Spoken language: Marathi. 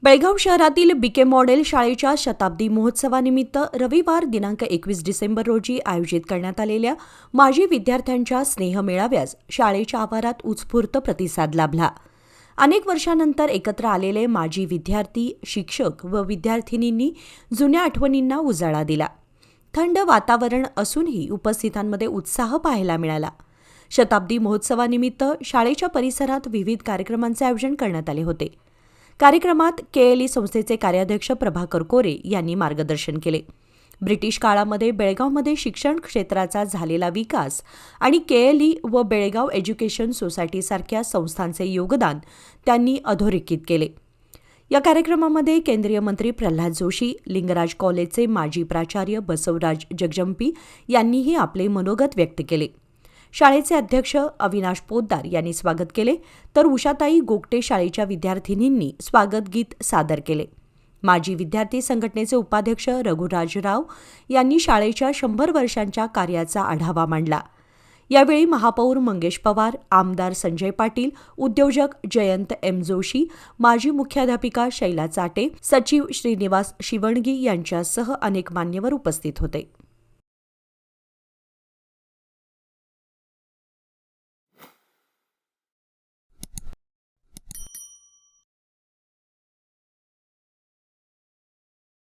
बेळगाव शहरातील बीके मॉडेल शाळेच्या शताब्दी महोत्सवानिमित्त रविवार दिनांक 21 डिसेंबर रोजी आयोजित करण्यात आलेल्या माजी विद्यार्थ्यांच्या स्नेहमेळाव्यास शाळेच्या आवारात उत्स्फूर्त प्रतिसाद लाभला. अनेक वर्षांनंतर एकत्र आलेले माजी विद्यार्थी, शिक्षक व विद्यार्थिनींनी जुन्या आठवणींना उजाळा दिला. थंड वातावरण असूनही उपस्थितांमध्ये उत्साह पाहायला मिळाला. शताब्दी महोत्सवानिमित्त शाळेच्या परिसरात विविध कार्यक्रमांचे आयोजन करण्यात आले होते. कार्यक्रमात केएलई संस्थेचे कार्याध्यक्ष प्रभाकर कोरे यांनी मार्गदर्शन केले. ब्रिटिश काळामध्ये बेळगावमध्ये शिक्षण क्षेत्राचा झालेला विकास आणि केएलई व बेळगाव एज्युकेशन सोसायटीसारख्या संस्थांचे योगदान त्यांनी अधोरेखित केले. या कार्यक्रमामध्ये केंद्रीय मंत्री प्रल्हाद जोशी, लिंगराज कॉलेजचे माजी प्राचार्य बसवराज जगजंपी यांनीही आपले मनोगत व्यक्त केले. शाळेचे अध्यक्ष अविनाश पोद्दार यांनी स्वागत केले, तर उषाताई गोगटे शाळेच्या विद्यार्थिनींनी स्वागत गीत सादर केले. माजी विद्यार्थी संघटनेचे उपाध्यक्ष रघुराज राव यांनी शाळेच्या 100 वर्षांच्या कार्याचा आढावा मांडला. यावेळी महापौर मंगेश पवार, आमदार संजय पाटील, उद्योजक जयंत एम जोशी, माजी मुख्याध्यापिका शैला चाटे, सचिव श्रीनिवास शिवणगी यांच्यासह अनेक मान्यवर उपस्थित होते.